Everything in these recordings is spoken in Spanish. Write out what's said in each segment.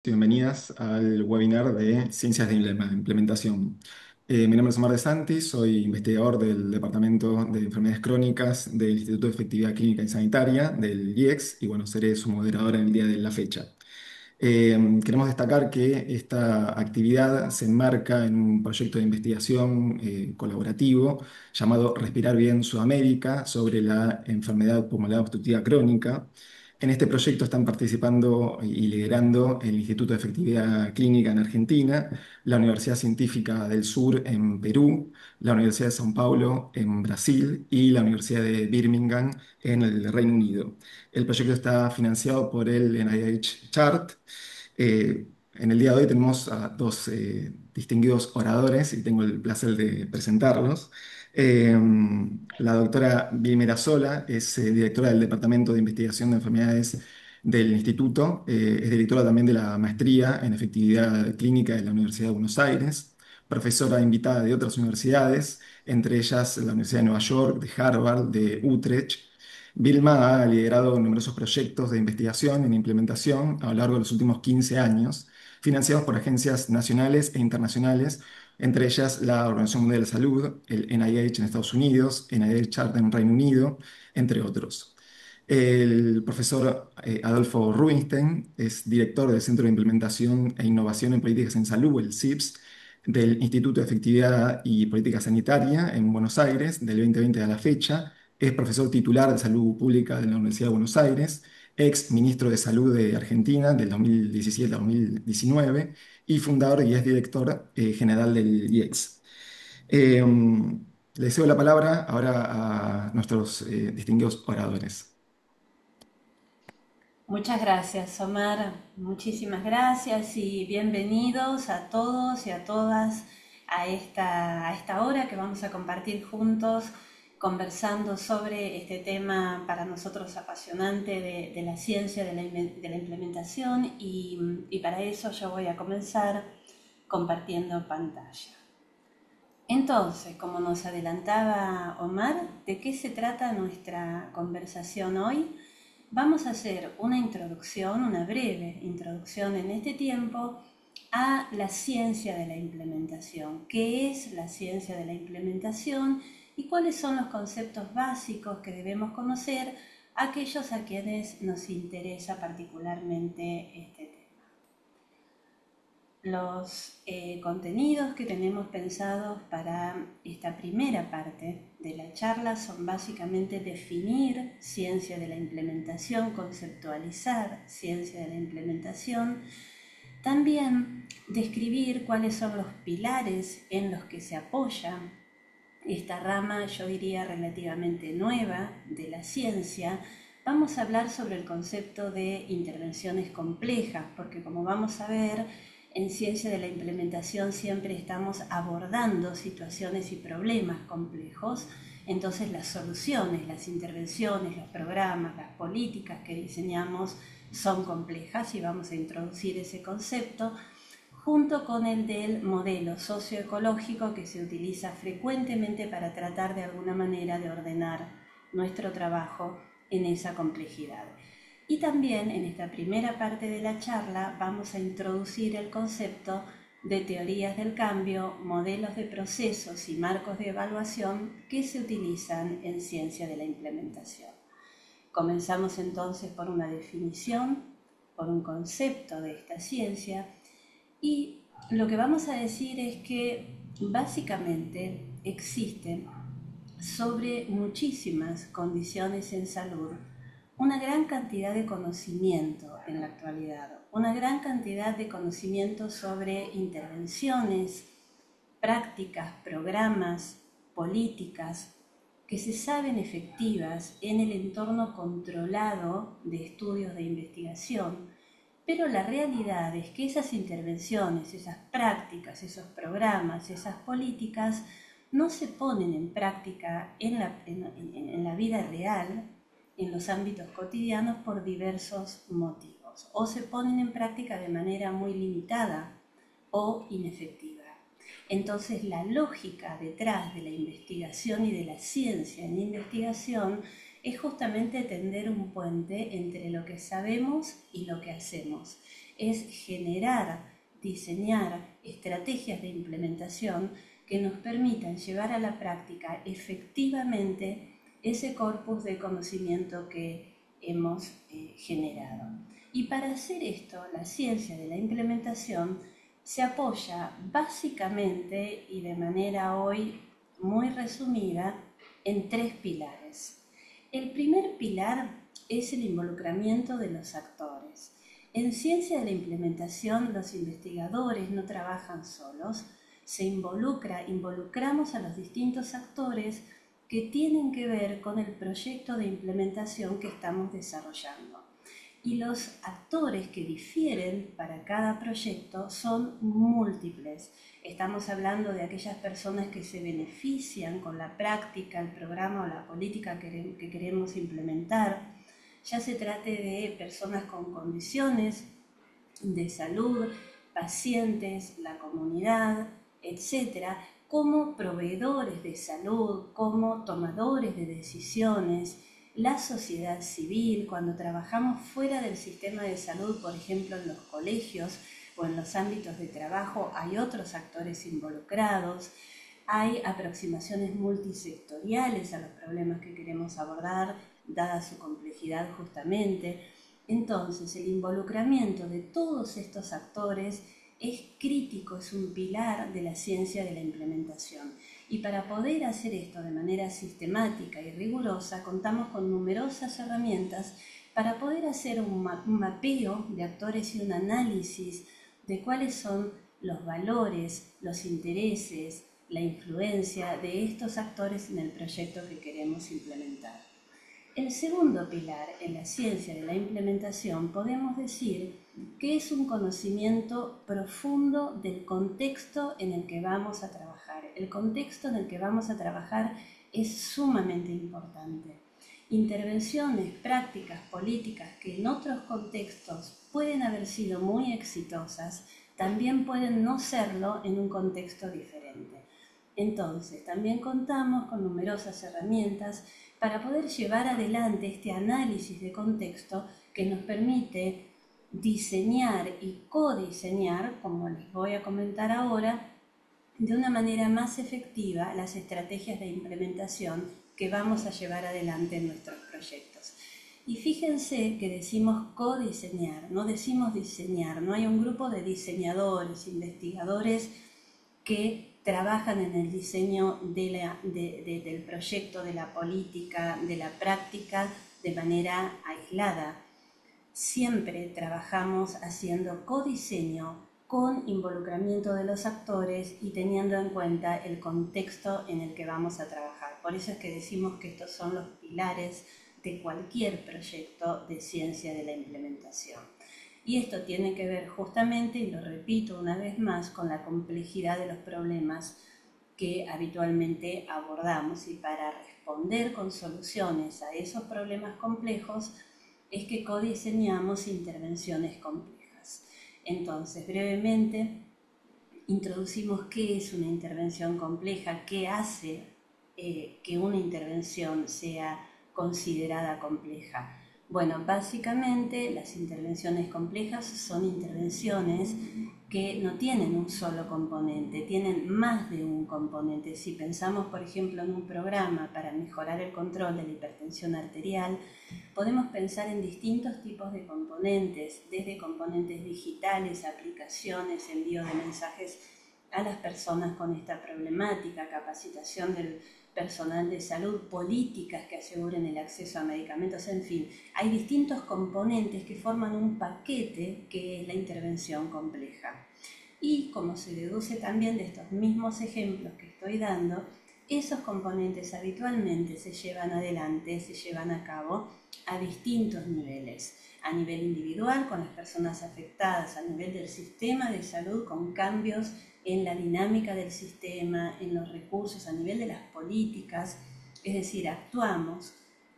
Bienvenidas al webinar de Ciencias de Implementación. Mi nombre es Omar De Santi, soy investigador del Departamento de Enfermedades Crónicas del Instituto de Efectividad Clínica y Sanitaria del IEX y bueno, seré su moderador en el día de la fecha. Queremos destacar que esta actividad se enmarca en un proyecto de investigación colaborativo llamado Respirar Bien Sudamérica sobre la enfermedad pulmonar obstructiva crónica. En este proyecto están participando y liderando el Instituto de Efectividad Clínica en Argentina, la Universidad Científica del Sur en Perú, la Universidad de São Paulo en Brasil y la Universidad de Birmingham en el Reino Unido. El proyecto está financiado por el NIH Chart. En el día de hoy tenemos a dos distinguidos oradores y tengo el placer de presentarlos. Eh, la doctora Vilmera Sola es directora del Departamento de Investigación de Enfermedades del Instituto, es directora también de la maestría en efectividad clínica de la Universidad de Buenos Aires, profesora invitada de otras universidades, entre ellas la Universidad de Nueva York, de Harvard, de Utrecht. Vilma ha liderado numerosos proyectos de investigación en implementación a lo largo de los últimos 15 años, financiados por agencias nacionales e internacionales, entre ellas la Organización Mundial de la Salud, el NIH en Estados Unidos, NIH Chart en Reino Unido, entre otros. El profesor Adolfo Rubinstein es director del Centro de Implementación e Innovación en Políticas en Salud, el CIPS, del Instituto de Efectividad y Política Sanitaria en Buenos Aires, del 2020 a la fecha. Es profesor titular de Salud Pública de la Universidad de Buenos Aires, ex ministro de Salud de Argentina del 2017 al 2019 y fundador y es director general del IEX. Eh, Le cedo la palabra ahora a nuestros distinguidos oradores. Muchas gracias, Omar. Muchísimas gracias y bienvenidos a todos y a todas a esta hora que vamos a compartir juntos conversando sobre este tema para nosotros apasionante de la ciencia de la implementación y para eso yo voy a comenzar compartiendo pantalla. Entonces, como nos adelantaba Omar, ¿de qué se trata nuestra conversación hoy? Vamos a hacer una introducción, una breve introducción en este tiempo a la ciencia de la implementación. ¿Qué es la ciencia de la implementación y cuáles son los conceptos básicos que debemos conocer aquellos a quienes nos interesa particularmente este tema? Los contenidos que tenemos pensados para esta primera parte de la charla son básicamente definir ciencia de la implementación, conceptualizar ciencia de la implementación, también describir cuáles son los pilares en los que se apoya esta rama, yo diría relativamente nueva de la ciencia. Vamos a hablar sobre el concepto de intervenciones complejas, porque como vamos a ver, en ciencia de la implementación siempre estamos abordando situaciones y problemas complejos, entonces las soluciones, las intervenciones, los programas, las políticas que diseñamos son complejas y vamos a introducir ese concepto junto con el del modelo socioecológico que se utiliza frecuentemente para tratar de alguna manera de ordenar nuestro trabajo en esa complejidad. Y también en esta primera parte de la charla vamos a introducir el concepto de teorías del cambio, modelos de procesos y marcos de evaluación que se utilizan en ciencia de la implementación. Comenzamos entonces por una definición, por un concepto de esta ciencia y lo que vamos a decir es que básicamente existen sobre muchísimas condiciones en salud una gran cantidad de conocimiento en la actualidad, una gran cantidad de conocimiento sobre intervenciones, prácticas, programas, políticas que se saben efectivas en el entorno controlado de estudios de investigación, pero la realidad es que esas intervenciones, esas prácticas, esos programas, esas políticas no se ponen en práctica en la vida real, en los ámbitos cotidianos por diversos motivos, o se ponen en práctica de manera muy limitada o inefectiva. Entonces la lógica detrás de la investigación y de la ciencia en investigación es justamente tender un puente entre lo que sabemos y lo que hacemos, es generar, diseñar estrategias de implementación que nos permitan llevar a la práctica efectivamente ese corpus de conocimiento que hemos generado. Y para hacer esto, la ciencia de la implementación se apoya básicamente y de manera hoy muy resumida en 3 pilares. El primer pilar es el involucramiento de los actores. En ciencia de la implementación, los investigadores no trabajan solos, involucramos a los distintos actores que tienen que ver con el proyecto de implementación que estamos desarrollando. Y los actores que difieren para cada proyecto son múltiples. Estamos hablando de aquellas personas que se benefician con la práctica, el programa o la política que queremos implementar. Ya se trate de personas con condiciones de salud, pacientes, la comunidad, etcétera, como proveedores de salud, como tomadores de decisiones, la sociedad civil, cuando trabajamos fuera del sistema de salud, por ejemplo en los colegios o en los ámbitos de trabajo, hay otros actores involucrados, hay aproximaciones multisectoriales a los problemas que queremos abordar, dada su complejidad justamente. Entonces, el involucramiento de todos estos actores es crítico, es un pilar de la ciencia de la implementación. Y para poder hacer esto de manera sistemática y rigurosa, contamos con numerosas herramientas para poder hacer un mapeo de actores y un análisis de cuáles son los valores, los intereses, la influencia de estos actores en el proyecto que queremos implementar. El segundo pilar en la ciencia de la implementación podemos decir que es un conocimiento profundo del contexto en el que vamos a trabajar. El contexto en el que vamos a trabajar es sumamente importante. Intervenciones, prácticas, políticas que en otros contextos pueden haber sido muy exitosas, también pueden no serlo en un contexto diferente. Entonces, también contamos con numerosas herramientas para poder llevar adelante este análisis de contexto que nos permite diseñar y codiseñar, como les voy a comentar ahora, de una manera más efectiva las estrategias de implementación que vamos a llevar adelante en nuestros proyectos. Y fíjense que decimos codiseñar, no decimos diseñar, no hay un grupo de diseñadores, investigadores que trabajan en el diseño del proyecto, de la política, de la práctica de manera aislada. Siempre trabajamos haciendo codiseño con involucramiento de los actores y teniendo en cuenta el contexto en el que vamos a trabajar. Por eso es que decimos que estos son los pilares de cualquier proyecto de ciencia de la implementación. Y esto tiene que ver justamente, y lo repito una vez más, con la complejidad de los problemas que habitualmente abordamos. Y para responder con soluciones a esos problemas complejos es que codiseñamos intervenciones complejas. Entonces, brevemente, introducimos qué es una intervención compleja, qué hace que una intervención sea considerada compleja. Bueno, básicamente las intervenciones complejas son intervenciones que no tienen un solo componente, tienen más de un componente. Si pensamos, por ejemplo, en un programa para mejorar el control de la hipertensión arterial, podemos pensar en distintos tipos de componentes, desde componentes digitales, aplicaciones, envío de mensajes a las personas con esta problemática, capacitación del personal de salud, políticas que aseguren el acceso a medicamentos, en fin, hay distintos componentes que forman un paquete que es la intervención compleja. Y como se deduce también de estos mismos ejemplos que estoy dando, esos componentes habitualmente se llevan adelante, se llevan a cabo a distintos niveles. A nivel individual, con las personas afectadas, a nivel del sistema de salud, con cambios en la dinámica del sistema, en los recursos, a nivel de las políticas, es decir, actuamos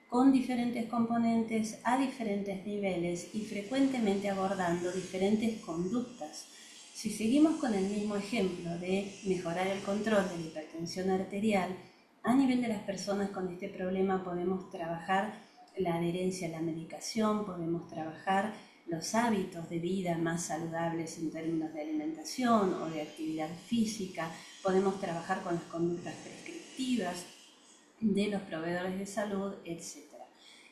con diferentes componentes a diferentes niveles y frecuentemente abordando diferentes conductas. Si seguimos con el mismo ejemplo de mejorar el control de la hipertensión arterial, a nivel de las personas con este problema podemos trabajar la adherencia a la medicación, podemos trabajar los hábitos de vida más saludables en términos de alimentación o de actividad física, podemos trabajar con las conductas prescriptivas de los proveedores de salud, etc.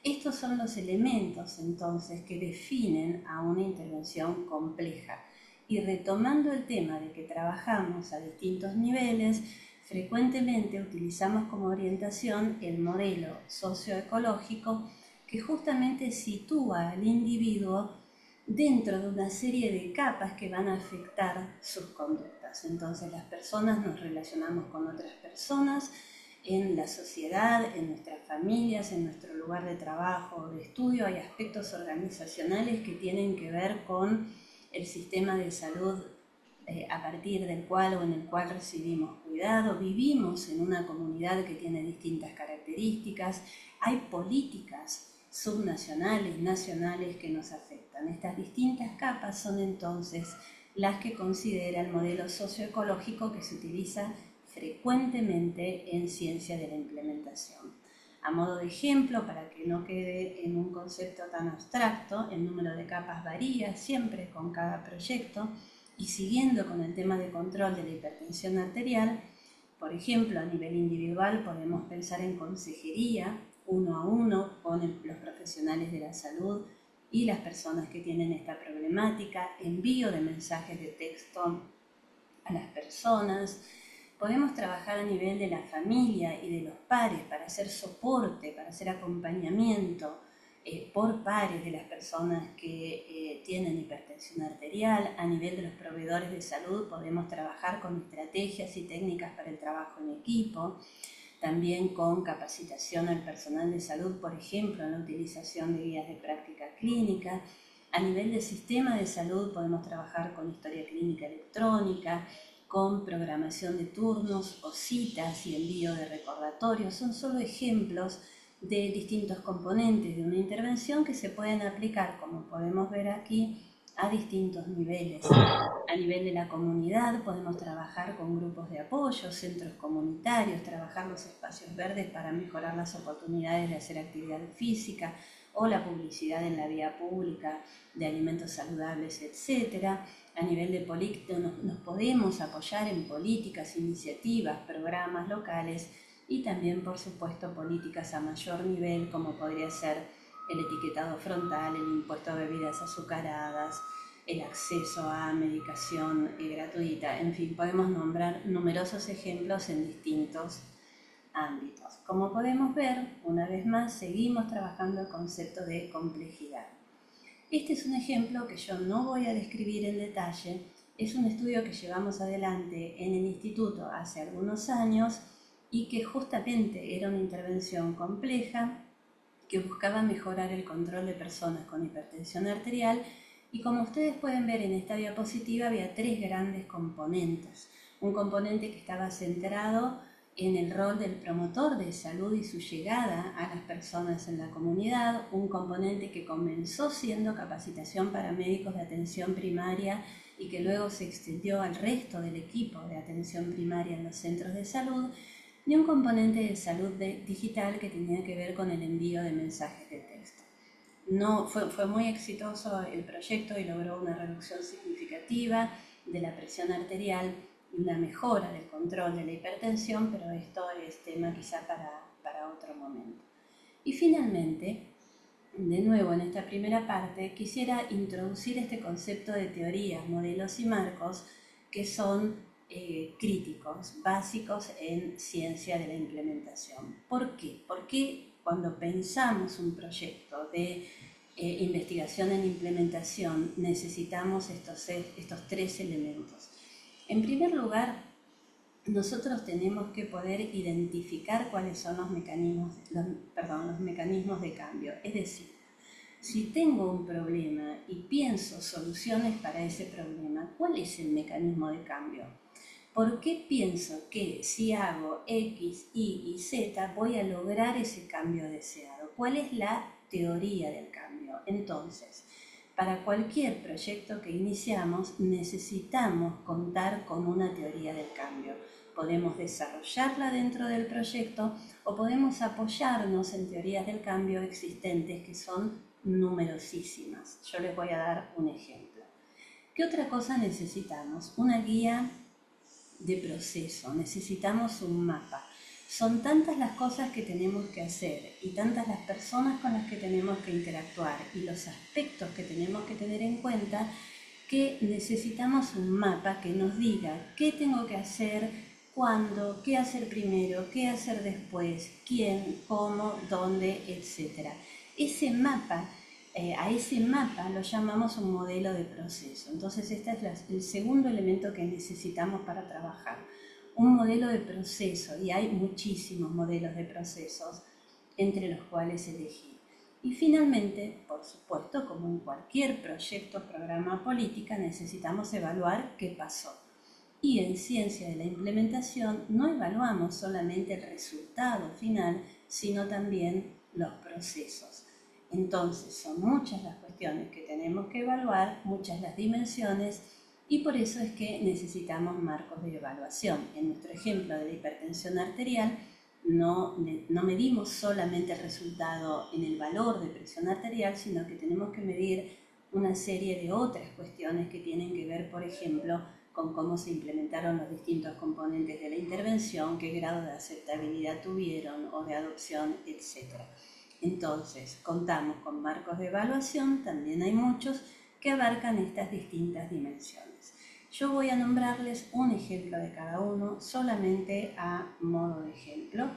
Estos son los elementos entonces que definen a una intervención compleja. Y retomando el tema de que trabajamos a distintos niveles, frecuentemente utilizamos como orientación el modelo socioecológico que justamente sitúa al individuo dentro de una serie de capas que van a afectar sus conductas. Entonces las personas nos relacionamos con otras personas en la sociedad, en nuestras familias, en nuestro lugar de trabajo o de estudio. Hay aspectos organizacionales que tienen que ver con el sistema de salud a partir del cual o en el cual recibimos cuidado. Vivimos en una comunidad que tiene distintas características. Hay políticas subnacionales, nacionales que nos afectan. Estas distintas capas son entonces las que considera el modelo socioecológico que se utiliza frecuentemente en ciencia de la implementación. A modo de ejemplo, para que no quede en un concepto tan abstracto, el número de capas varía siempre con cada proyecto, y siguiendo con el tema de control de la hipertensión arterial, por ejemplo, a nivel individual podemos pensar en consejería uno a uno con los profesionales de la salud y las personas que tienen esta problemática, envío de mensajes de texto a las personas. Podemos trabajar a nivel de la familia y de los pares para hacer soporte, para hacer acompañamiento por pares de las personas que tienen hipertensión arterial. A nivel de los proveedores de salud podemos trabajar con estrategias y técnicas para el trabajo en equipo, también con capacitación al personal de salud, por ejemplo, en la utilización de guías de práctica clínica. A nivel del sistema de salud podemos trabajar con historia clínica electrónica, con programación de turnos o citas y envío de recordatorios. Son solo ejemplos de distintos componentes de una intervención que se pueden aplicar, como podemos ver aquí, a distintos niveles. A nivel de la comunidad podemos trabajar con grupos de apoyo, centros comunitarios, trabajar los espacios verdes para mejorar las oportunidades de hacer actividad física o la publicidad en la vía pública de alimentos saludables, etc. A nivel de política nos podemos apoyar en políticas, iniciativas, programas locales y también, por supuesto, políticas a mayor nivel, como podría ser el etiquetado frontal, el impuesto a bebidas azucaradas, el acceso a medicación gratuita. En fin, podemos nombrar numerosos ejemplos en distintos ámbitos. Como podemos ver, una vez más, seguimos trabajando el concepto de complejidad. Este es un ejemplo que yo no voy a describir en detalle. Es un estudio que llevamos adelante en el instituto hace algunos años y que justamente era una intervención compleja que buscaba mejorar el control de personas con hipertensión arterial. Y como ustedes pueden ver en esta diapositiva, había tres grandes componentes. Un componente que estaba centrado en el rol del promotor de salud y su llegada a las personas en la comunidad, un componente que comenzó siendo capacitación para médicos de atención primaria y que luego se extendió al resto del equipo de atención primaria en los centros de salud, y un componente de salud digital que tenía que ver con el envío de mensajes de texto. Fue muy exitoso el proyecto y logró una reducción significativa de la presión arterial y una mejora del control de la hipertensión, pero esto es tema quizá para otro momento. Y finalmente, de nuevo en esta primera parte, quisiera introducir este concepto de teorías, modelos y marcos que son críticos, básicos en ciencia de la implementación. ¿Por qué? Porque cuando pensamos un proyecto de investigación en implementación necesitamos estos tres elementos. En primer lugar, nosotros tenemos que poder identificar cuáles son los mecanismos de cambio. Es decir, si tengo un problema y pienso soluciones para ese problema, ¿cuál es el mecanismo de cambio? ¿Por qué pienso que si hago X, Y y Z voy a lograr ese cambio deseado? ¿Cuál es la teoría del cambio? Entonces, para cualquier proyecto que iniciamos necesitamos contar con una teoría del cambio. Podemos desarrollarla dentro del proyecto o podemos apoyarnos en teorías del cambio existentes que son numerosísimas. Yo les voy a dar un ejemplo. ¿Qué otra cosa necesitamos? Una guía de proceso, necesitamos un mapa. Son tantas las cosas que tenemos que hacer y tantas las personas con las que tenemos que interactuar y los aspectos que tenemos que tener en cuenta que necesitamos un mapa que nos diga qué tengo que hacer, cuándo, qué hacer primero, qué hacer después, quién, cómo, dónde, etc. Ese mapa, a ese mapa lo llamamos un modelo de proceso. Entonces este es el segundo elemento que necesitamos para trabajar. Un modelo de proceso, y hay muchísimos modelos de procesos entre los cuales elegir. Y finalmente, por supuesto, como en cualquier proyecto, programa o política, necesitamos evaluar qué pasó. Y en ciencia de la implementación no evaluamos solamente el resultado final, sino también los procesos. Entonces son muchas las cuestiones que tenemos que evaluar, muchas las dimensiones, y por eso es que necesitamos marcos de evaluación. En nuestro ejemplo de la hipertensión arterial, no medimos solamente el resultado en el valor de presión arterial, sino que tenemos que medir una serie de otras cuestiones que tienen que ver, por ejemplo, con cómo se implementaron los distintos componentes de la intervención, qué grado de aceptabilidad tuvieron o de adopción, etc. Entonces, contamos con marcos de evaluación, también hay muchos, que abarcan estas distintas dimensiones. Yo voy a nombrarles un ejemplo de cada uno, solamente a modo de ejemplo.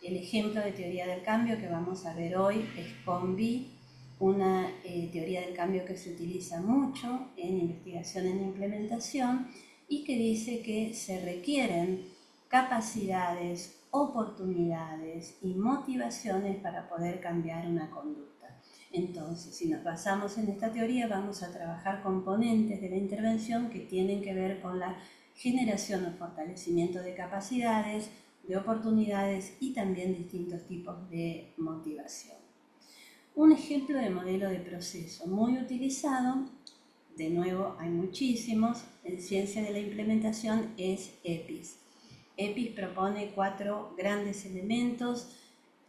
El ejemplo de teoría del cambio que vamos a ver hoy es COMBI, una teoría del cambio que se utiliza mucho en investigación en implementación y que dice que se requieren capacidades, oportunidades y motivaciones para poder cambiar una conducta. Entonces, si nos basamos en esta teoría, vamos a trabajar componentes de la intervención que tienen que ver con la generación o fortalecimiento de capacidades, de oportunidades y también distintos tipos de motivación. Un ejemplo de modelo de proceso muy utilizado, de nuevo hay muchísimos, en ciencia de la implementación es EPIS. EPIS propone 4 grandes elementos: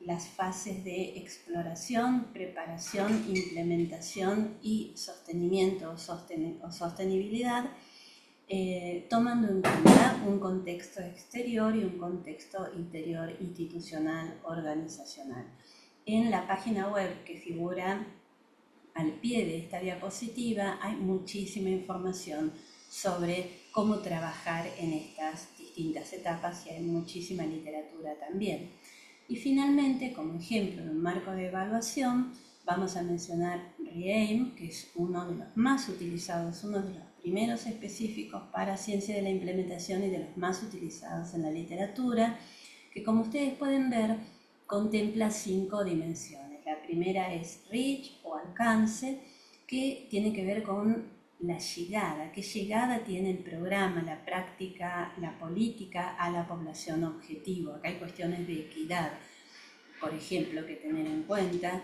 las fases de exploración, preparación, implementación y sostenimiento o sostenibilidad, tomando en cuenta un contexto exterior y un contexto interior institucional, organizacional. En la página web que figura al pie de esta diapositiva hay muchísima información sobre cómo trabajar en estas distintas etapas y hay muchísima literatura también. Y finalmente, como ejemplo de un marco de evaluación, vamos a mencionar REAIM, que es uno de los más utilizados, uno de los primeros específicos para ciencia de la implementación y de los más utilizados en la literatura, que como ustedes pueden ver, contempla 5 dimensiones. La primera es reach o alcance, que tiene que ver con la llegada, qué llegada tiene el programa, la práctica, la política a la población objetivo. Acá hay cuestiones de equidad, por ejemplo, que tener en cuenta.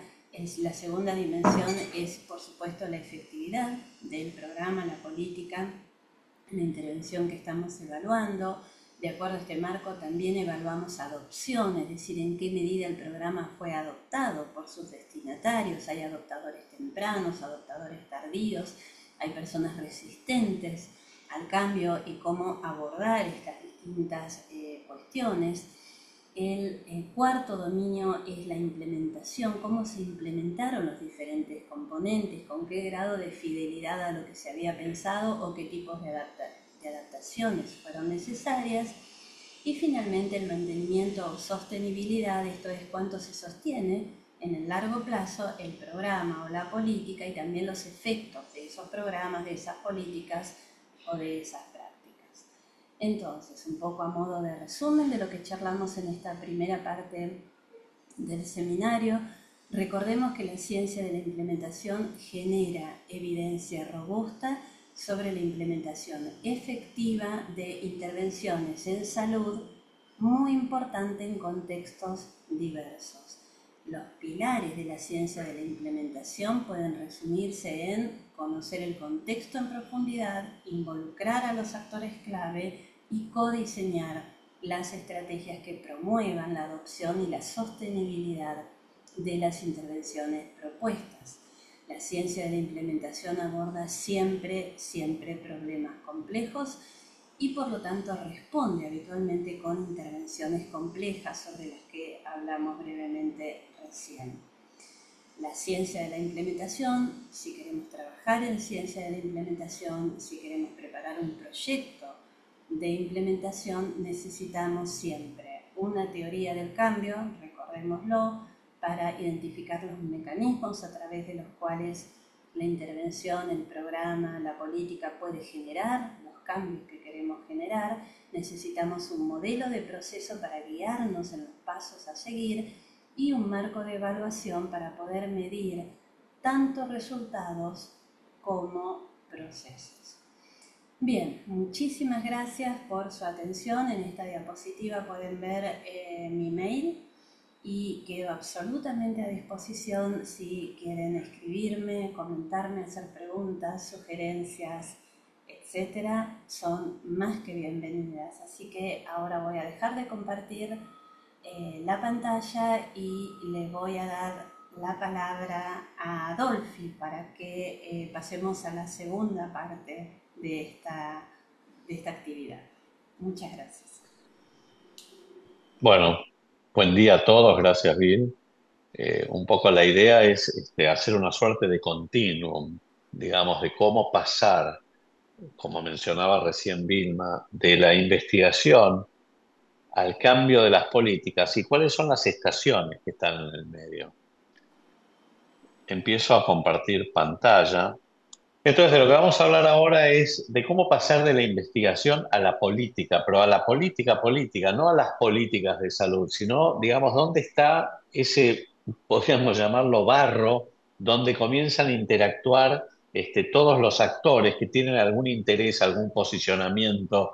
La segunda dimensión es, por supuesto, la efectividad del programa, la política, la intervención que estamos evaluando. De acuerdo a este marco también evaluamos adopción, es decir, en qué medida el programa fue adoptado por sus destinatarios. Hay adoptadores tempranos, adoptadores tardíos, hay personas resistentes al cambio y cómo abordar estas distintas cuestiones. El cuarto dominio es la implementación, cómo se implementaron los diferentes componentes, con qué grado de fidelidad a lo que se había pensado o qué tipos de adaptaciones fueron necesarias. Y finalmente el mantenimiento o sostenibilidad, esto es cuánto se sostiene en el largo plazo el programa o la política y también los efectos de esos programas, de esas políticas o de esas prácticas. Entonces, un poco a modo de resumen de lo que charlamos en esta primera parte del seminario, recordemos que la ciencia de la implementación genera evidencia robusta sobre la implementación efectiva de intervenciones en salud, muy importante en contextos diversos. Los pilares de la ciencia de la implementación pueden resumirse en conocer el contexto en profundidad, involucrar a los actores clave y codiseñar las estrategias que promuevan la adopción y la sostenibilidad de las intervenciones propuestas. La ciencia de la implementación aborda siempre, siempre problemas complejos y por lo tanto responde habitualmente con intervenciones complejas sobre las que hablamos brevemente recién. La ciencia de la implementación, si queremos trabajar en ciencia de la implementación, si queremos preparar un proyecto de implementación, necesitamos siempre una teoría del cambio, recordémoslo, para identificar los mecanismos a través de los cuales la intervención, el programa, la política puede generar los cambios que queremos generar. Necesitamos un modelo de proceso para guiarnos en los pasos a seguir y un marco de evaluación para poder medir tanto resultados como procesos. Bien, muchísimas gracias por su atención. En esta diapositiva pueden ver mi mail y quedo absolutamente a disposición si quieren escribirme, comentarme, hacer preguntas, sugerencias, etcétera. Son más que bienvenidas. Así que ahora voy a dejar de compartir la pantalla y le voy a dar la palabra a Adolfi para que pasemos a la segunda parte de esta actividad. Muchas gracias. Bueno, buen día a todos, gracias Bill. Un poco la idea es hacer una suerte de continuum, digamos, de cómo pasar, como mencionaba recién Vilma, de la investigación al cambio de las políticas y cuáles son las estaciones que están en el medio. Empiezo a compartir pantalla. Entonces, de lo que vamos a hablar ahora es de cómo pasar de la investigación a la política, pero a la política política, no a las políticas de salud, sino, digamos, dónde está ese, podríamos llamarlo barro, donde comienzan a interactuar todos los actores que tienen algún interés, algún posicionamiento,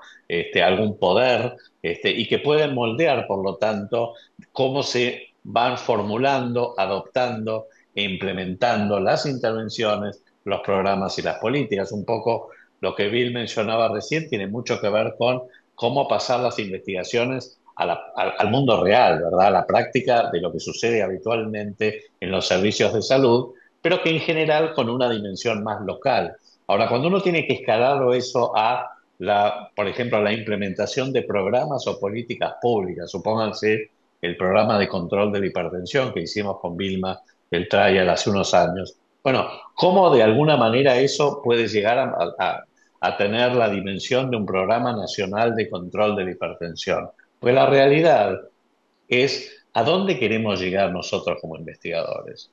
algún poder, y que pueden moldear, por lo tanto, cómo se van formulando, adoptando e implementando las intervenciones, los programas y las políticas. Un poco lo que Bill mencionaba recién tiene mucho que ver con cómo pasar las investigaciones al mundo real, ¿verdad? A la práctica de lo que sucede habitualmente en los servicios de salud, pero que en general con una dimensión más local. Ahora, cuando uno tiene que escalarlo eso a por ejemplo, a la implementación de programas o políticas públicas, supónganse el programa de control de la hipertensión que hicimos con Vilma el Trial hace unos años. Bueno, ¿cómo de alguna manera eso puede llegar a tener la dimensión de un programa nacional de control de la hipertensión? Pues la realidad es a dónde queremos llegar nosotros como investigadores.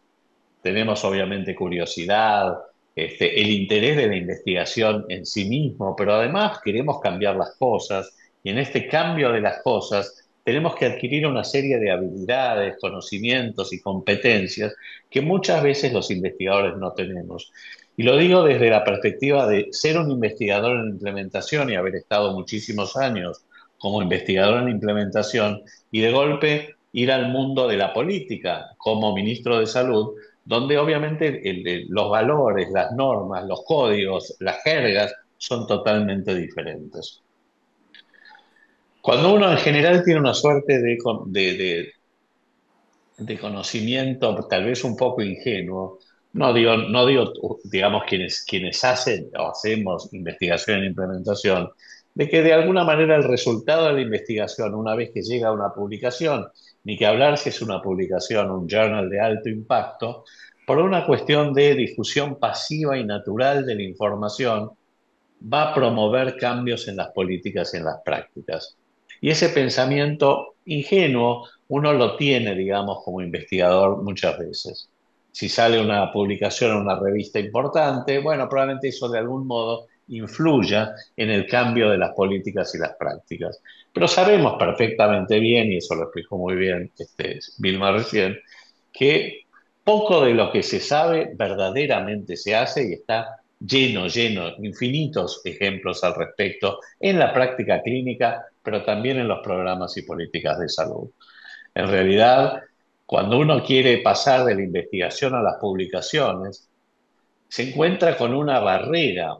Tenemos obviamente curiosidad, el interés de la investigación en sí mismo, pero además queremos cambiar las cosas y en este cambio de las cosas tenemos que adquirir una serie de habilidades, conocimientos y competencias que muchas veces los investigadores no tenemos. Y lo digo desde la perspectiva de ser un investigador en implementación y haber estado muchísimos años como investigador en implementación y de golpe ir al mundo de la política como ministro de Salud, donde obviamente los valores, las normas, los códigos, las jergas son totalmente diferentes. Cuando uno en general tiene una suerte de conocimiento tal vez un poco ingenuo, no digo digamos, quienes hacen o hacemos investigación en implementación, de que de alguna manera el resultado de la investigación, una vez que llega a una publicación, ni que hablar si es una publicación, un journal de alto impacto, por una cuestión de difusión pasiva y natural de la información, va a promover cambios en las políticas y en las prácticas. Y ese pensamiento ingenuo uno lo tiene, digamos, como investigador muchas veces. Si sale una publicación en una revista importante, bueno, probablemente eso de algún modo influya en el cambio de las políticas y las prácticas. Pero sabemos perfectamente bien, y eso lo explicó muy bien Vilma recién, que poco de lo que se sabe verdaderamente se hace y está lleno, infinitos ejemplos al respecto en la práctica clínica, pero también en los programas y políticas de salud. En realidad, cuando uno quiere pasar de la investigación a las publicaciones, se encuentra con una barrera,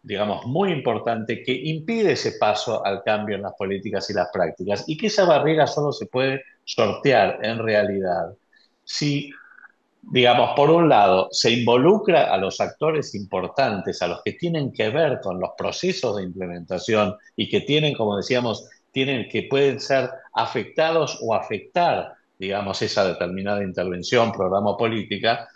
digamos, muy importante que impide ese paso al cambio en las políticas y las prácticas, y que esa barrera solo se puede sortear en realidad si digamos, por un lado, se involucra a los actores importantes, a los que tienen que ver con los procesos de implementación y que tienen, como decíamos, tienen que pueden ser afectados o afectar, digamos, esa determinada intervención, programa o política.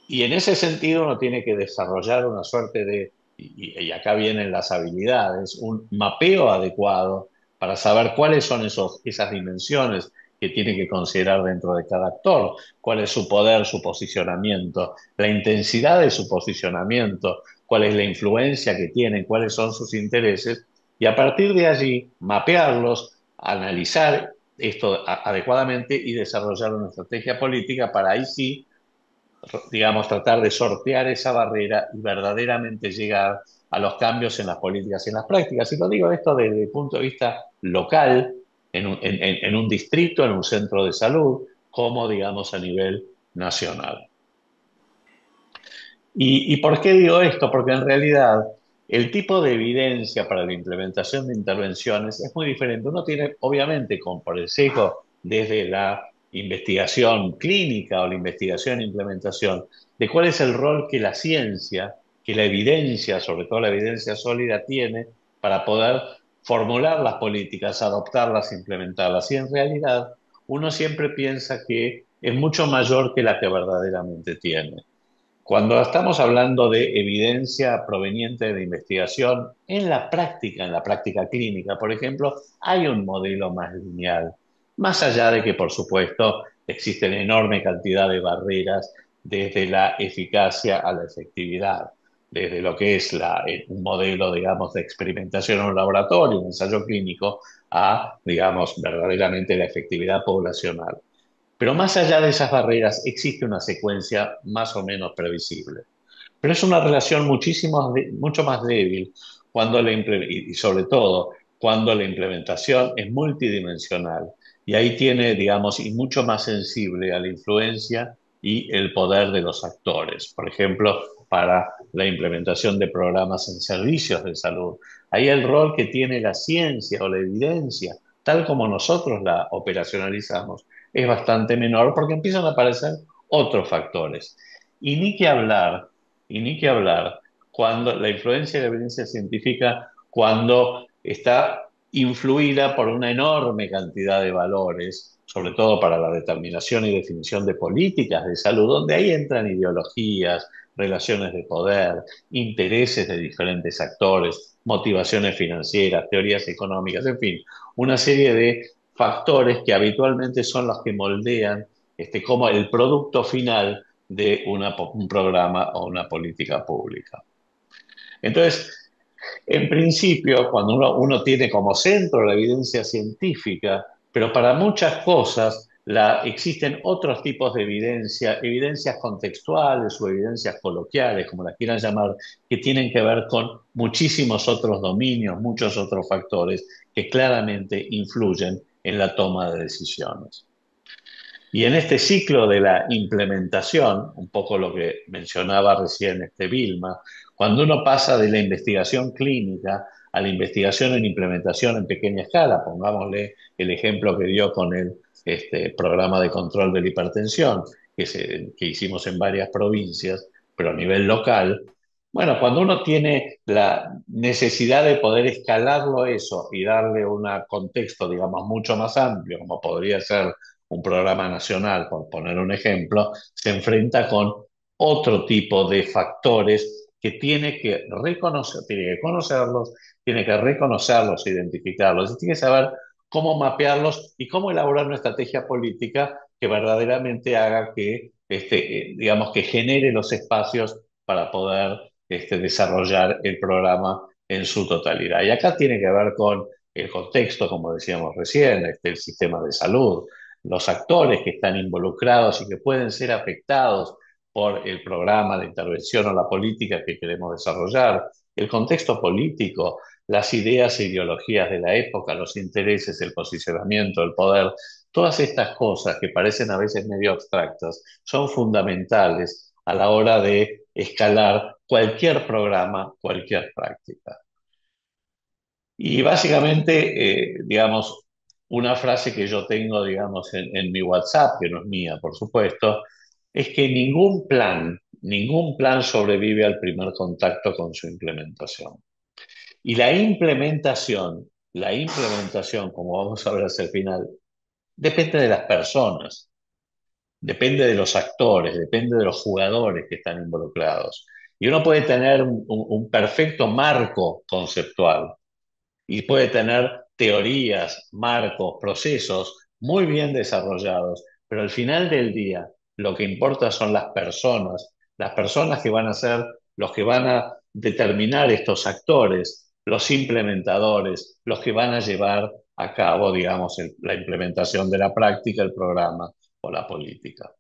Y en ese sentido uno tiene que desarrollar una suerte de, y acá vienen las habilidades, un mapeo adecuado para saber cuáles son esas dimensiones que tiene que considerar dentro de cada actor, cuál es su poder, su posicionamiento, la intensidad de su posicionamiento, cuál es la influencia que tienen, cuáles son sus intereses, y a partir de allí mapearlos, analizar esto adecuadamente y desarrollar una estrategia política para ahí sí, digamos, tratar de sortear esa barrera y verdaderamente llegar a los cambios en las políticas y en las prácticas. Y lo digo esto desde el punto de vista local, en un distrito, en un centro de salud, como, digamos, a nivel nacional. ¿Y por qué digo esto? Porque en realidad el tipo de evidencia para la implementación de intervenciones es muy diferente. Uno tiene, obviamente, con, por el sesgo desde la investigación clínica o la investigación e implementación, de cuál es el rol que la ciencia, que la evidencia, sobre todo la evidencia sólida, tiene para poder formular las políticas, adoptarlas, implementarlas. Y en realidad uno siempre piensa que es mucho mayor que la que verdaderamente tiene. Cuando estamos hablando de evidencia proveniente de investigación, en la práctica clínica, por ejemplo, hay un modelo más lineal, más allá de que, por supuesto, existen enorme cantidad de barreras desde la eficacia a la efectividad, desde lo que es un modelo, digamos, de experimentación en un laboratorio, un ensayo clínico, a, digamos, verdaderamente la efectividad poblacional. Pero más allá de esas barreras existe una secuencia más o menos previsible. Pero es una relación mucho más débil cuando y sobre todo cuando la implementación es multidimensional. Y ahí tiene, digamos, y mucho más sensible a la influencia y el poder de los actores. Por ejemplo, para la implementación de programas en servicios de salud. Ahí el rol que tiene la ciencia o la evidencia, tal como nosotros la operacionalizamos, es bastante menor porque empiezan a aparecer otros factores. Y ni que hablar, y ni que hablar cuando la influencia de la evidencia científica, cuando está influida por una enorme cantidad de valores, sobre todo para la determinación y definición de políticas de salud, donde ahí entran ideologías, relaciones de poder, intereses de diferentes actores, motivaciones financieras, teorías económicas, en fin, una serie de factores que habitualmente son los que moldean como el producto final de un programa o una política pública. Entonces, en principio, cuando uno tiene como centro la evidencia científica, pero para muchas cosas existen otros tipos de evidencia, evidencias contextuales o evidencias coloquiales, como las quieran llamar, que tienen que ver con muchísimos otros dominios, muchos otros factores que claramente influyen en la toma de decisiones. Y en este ciclo de la implementación, un poco lo que mencionaba recién Vilma, cuando uno pasa de la investigación clínica a la investigación en implementación en pequeña escala, pongámosle el ejemplo que dio con el programa de control de la hipertensión que hicimos en varias provincias, pero a nivel local, bueno, cuando uno tiene la necesidad de poder escalarlo eso y darle un contexto, digamos, mucho más amplio, como podría ser un programa nacional, por poner un ejemplo, se enfrenta con otro tipo de factores que tiene que reconocer, tiene que conocerlos, tiene que reconocerlos, identificarlos, y tiene que saber cómo mapearlos y cómo elaborar una estrategia política que verdaderamente haga que, digamos, que genere los espacios para poder desarrollar el programa en su totalidad. Y acá tiene que ver con el contexto, como decíamos recién, el sistema de salud, los actores que están involucrados y que pueden ser afectados por el programa de intervención o la política que queremos desarrollar, el contexto político, las ideas e ideologías de la época, los intereses, el posicionamiento, el poder, todas estas cosas que parecen a veces medio abstractas son fundamentales a la hora de escalar cualquier programa, cualquier práctica. Y básicamente, digamos, una frase que yo tengo, digamos, en mi WhatsApp, que no es mía, por supuesto, es que ningún plan sobrevive al primer contacto con su implementación. Y la implementación, como vamos a ver hacia el final, depende de las personas, depende de los actores, depende de los jugadores que están involucrados. Y uno puede tener un perfecto marco conceptual y puede tener teorías, marcos, procesos muy bien desarrollados, pero al final del día lo que importa son las personas que van a ser los que van a determinar estos actores, los implementadores, los que van a llevar a cabo, digamos, la implementación de la práctica, el programa o la política.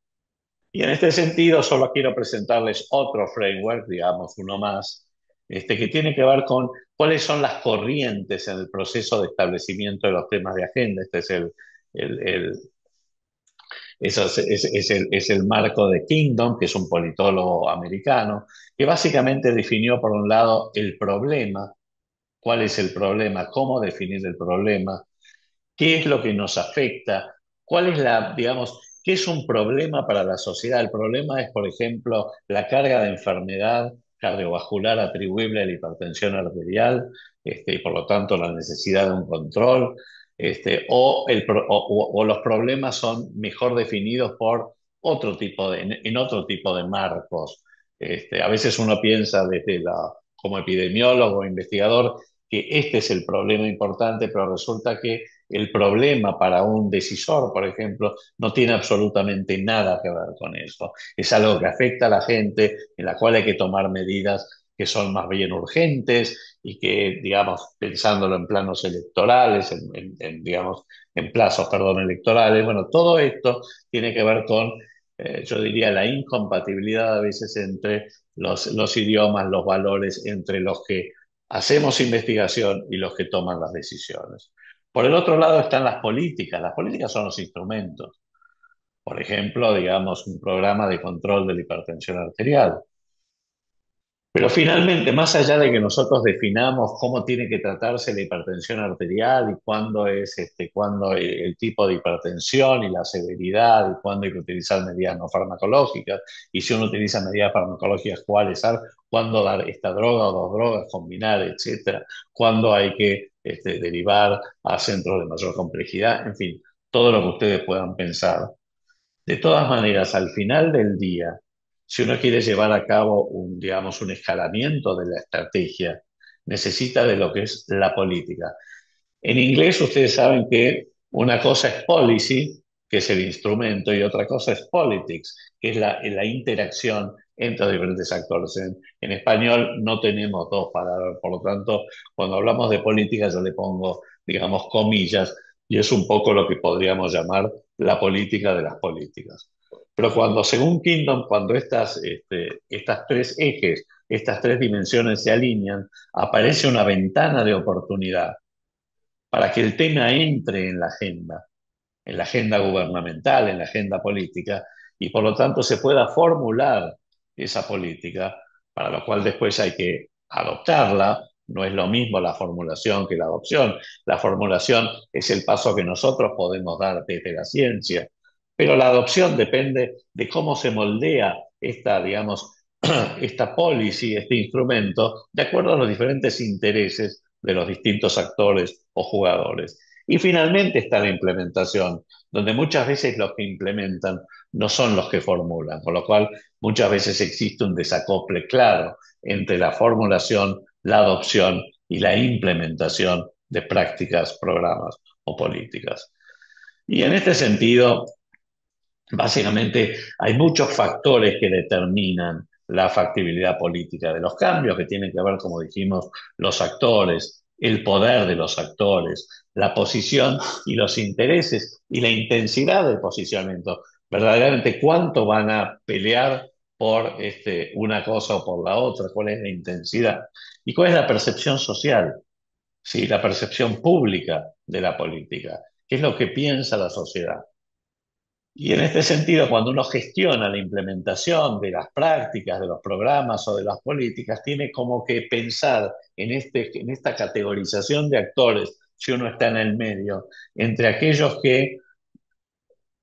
Y en este sentido, solo quiero presentarles otro framework, digamos, uno más, que tiene que ver con cuáles son las corrientes en el proceso de establecimiento de los temas de agenda. Este es el, el- es el marco de Kingdom, que es un politólogo americano, que básicamente definió, por un lado, el problema, cuál es el problema, cómo definir el problema, qué es lo que nos afecta, cuál es digamos, qué es un problema para la sociedad. El problema es, por ejemplo, la carga de enfermedad cardiovascular atribuible a la hipertensión arterial, y por lo tanto la necesidad de un control, o los problemas son mejor definidos por en otro tipo de marcos. A veces uno piensa como epidemiólogo o investigador que este es el problema importante, pero resulta que el problema para un decisor, por ejemplo, no tiene absolutamente nada que ver con eso. Es algo que afecta a la gente, en la cual hay que tomar medidas que son más bien urgentes y que, digamos, pensándolo en planos electorales, digamos, en plazos, perdón, electorales, bueno, todo esto tiene que ver con, yo diría, la incompatibilidad a veces entre los idiomas, los valores, entre los que hacemos investigación y los que toman las decisiones. Por el otro lado están las políticas. Las políticas son los instrumentos. Por ejemplo, digamos, un programa de control de la hipertensión arterial. Pero finalmente, más allá de que nosotros definamos cómo tiene que tratarse la hipertensión arterial y cuándo el tipo de hipertensión y la severidad y cuándo hay que utilizar medidas no farmacológicas, y si uno utiliza medidas farmacológicas, cuáles dar, cuándo dar esta droga o dos drogas, combinar, etcétera, cuándo hay que derivar a centros de mayor complejidad, en fin, todo lo que ustedes puedan pensar. De todas maneras, al final del día, si uno quiere llevar a cabo digamos, un escalamiento de la estrategia, necesita de lo que es la política. En inglés ustedes saben que una cosa es policy, que es el instrumento, y otra cosa es politics, que es la interacción entre los diferentes actores. En español no tenemos dos palabras, por lo tanto, cuando hablamos de política yo le pongo, digamos, comillas, y es un poco lo que podríamos llamar la política de las políticas. Pero según Kingdom, cuando estas tres ejes, estas tres dimensiones se alinean, aparece una ventana de oportunidad para que el tema entre en la agenda gubernamental, en la agenda política, y por lo tanto se pueda formular esa política, para lo cual después hay que adoptarla. No es lo mismo la formulación que la adopción. La formulación es el paso que nosotros podemos dar desde la ciencia, pero la adopción depende de cómo se moldea digamos, esta policy, este instrumento, de acuerdo a los diferentes intereses de los distintos actores o jugadores. Y finalmente está la implementación, donde muchas veces los que implementan no son los que formulan, con lo cual muchas veces existe un desacople claro entre la formulación, la adopción y la implementación de prácticas, programas o políticas. Y en este sentido, básicamente, hay muchos factores que determinan la factibilidad política de los cambios, que tienen que ver, como dijimos, los actores, el poder de los actores, la posición y los intereses y la intensidad del posicionamiento. Verdaderamente, ¿cuánto van a pelear por una cosa o por la otra? ¿Cuál es la intensidad? ¿Y cuál es la percepción social? Sí, la percepción pública de la política. ¿Qué es lo que piensa la sociedad? Y en este sentido, cuando uno gestiona la implementación de las prácticas, de los programas o de las políticas, tiene como que pensar en esta categorización de actores, si uno está en el medio, entre aquellos que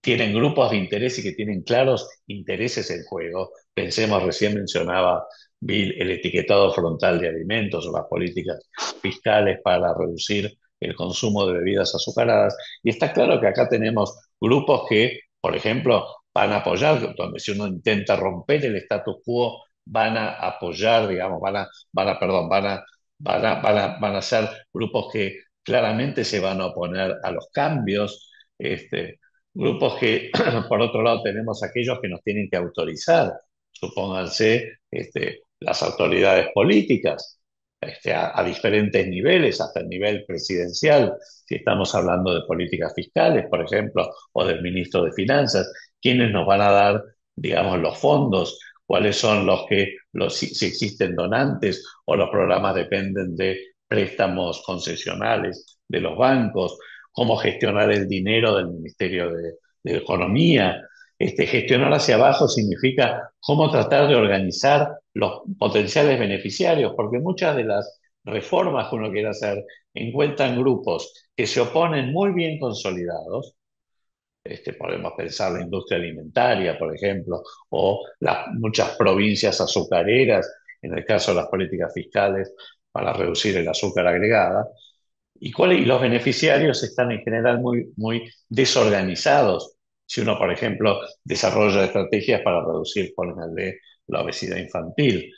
tienen grupos de interés y que tienen claros intereses en juego. Pensemos, recién mencionaba Bill, el etiquetado frontal de alimentos o las políticas fiscales para reducir el consumo de bebidas azucaradas. Y está claro que acá tenemos grupos que, por ejemplo, van a apoyar, donde si uno intenta romper el status quo, van a apoyar, digamos, perdón, van a ser grupos que claramente se van a oponer a los cambios, grupos que, por otro lado, tenemos aquellos que nos tienen que autorizar, supónganse, las autoridades políticas, a diferentes niveles, hasta el nivel presidencial, si estamos hablando de políticas fiscales, por ejemplo, o del ministro de Finanzas, quienes nos van a dar, digamos, los fondos, cuáles son si existen donantes o los programas dependen de préstamos concesionales de los bancos, cómo gestionar el dinero del Ministerio de Economía. Gestionar hacia abajo significa cómo tratar de organizar los potenciales beneficiarios, porque muchas de las reformas que uno quiere hacer encuentran grupos que se oponen muy bien consolidados. Podemos pensar la industria alimentaria, por ejemplo, o muchas provincias azucareras, en el caso de las políticas fiscales para reducir el azúcar agregada, y los beneficiarios están en general muy, muy desorganizados. Si uno, por ejemplo, desarrolla estrategias para reducir, póngale, la obesidad infantil,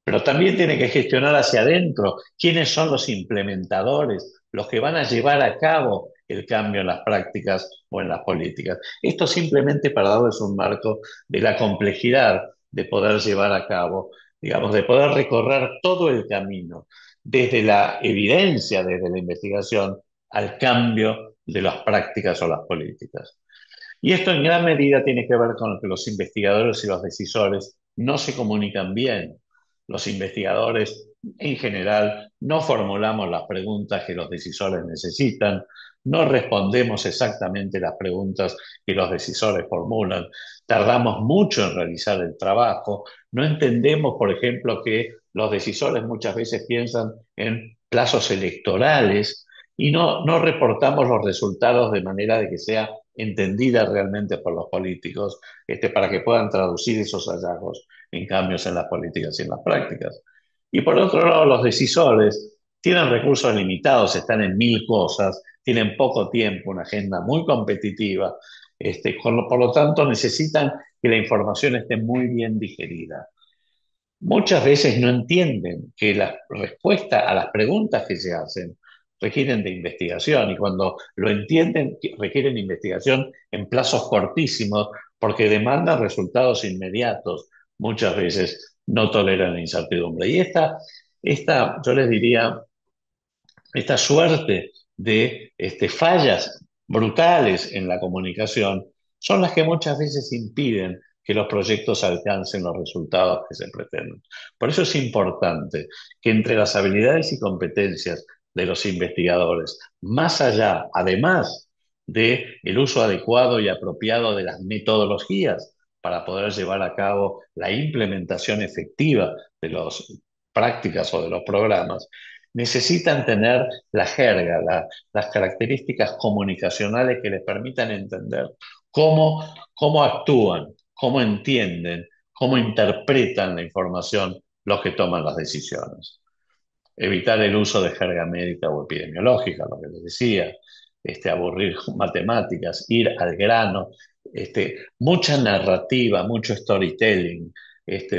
pero también tiene que gestionar hacia adentro quiénes son los implementadores, los que van a llevar a cabo el cambio en las prácticas o en las políticas. Esto simplemente para darles un marco de la complejidad de poder llevar a cabo, digamos, de poder recorrer todo el camino, desde la evidencia, desde la investigación, al cambio de las prácticas o las políticas. Y esto en gran medida tiene que ver con que los investigadores y los decisores no se comunican bien. Los investigadores, en general, no formulamos las preguntas que los decisores necesitan, no respondemos exactamente las preguntas que los decisores formulan, tardamos mucho en realizar el trabajo, no entendemos, por ejemplo, que los decisores muchas veces piensan en plazos electorales y no reportamos los resultados de manera de que sea entendida realmente por los políticos, para que puedan traducir esos hallazgos en cambios en las políticas y en las prácticas. Y por otro lado, los decisores tienen recursos limitados, están en mil cosas, tienen poco tiempo, una agenda muy competitiva, por lo tanto necesitan que la información esté muy bien digerida. Muchas veces no entienden que la respuesta a las preguntas que se hacen requieren de investigación y cuando lo entienden requieren investigación en plazos cortísimos porque demandan resultados inmediatos. Muchas veces no toleran la incertidumbre. Y yo les diría, esta suerte de fallas brutales en la comunicación son las que muchas veces impiden que los proyectos alcancen los resultados que se pretenden. Por eso es importante que entre las habilidades y competencias de los investigadores, más allá, además de el uso adecuado y apropiado de las metodologías para poder llevar a cabo la implementación efectiva de las prácticas o de los programas, necesitan tener la jerga, las características comunicacionales que les permitan entender cómo actúan, cómo entienden, cómo interpretan la información los que toman las decisiones. Evitar el uso de jerga médica o epidemiológica, lo que les decía, aburrir matemáticas, ir al grano, mucha narrativa, mucho storytelling,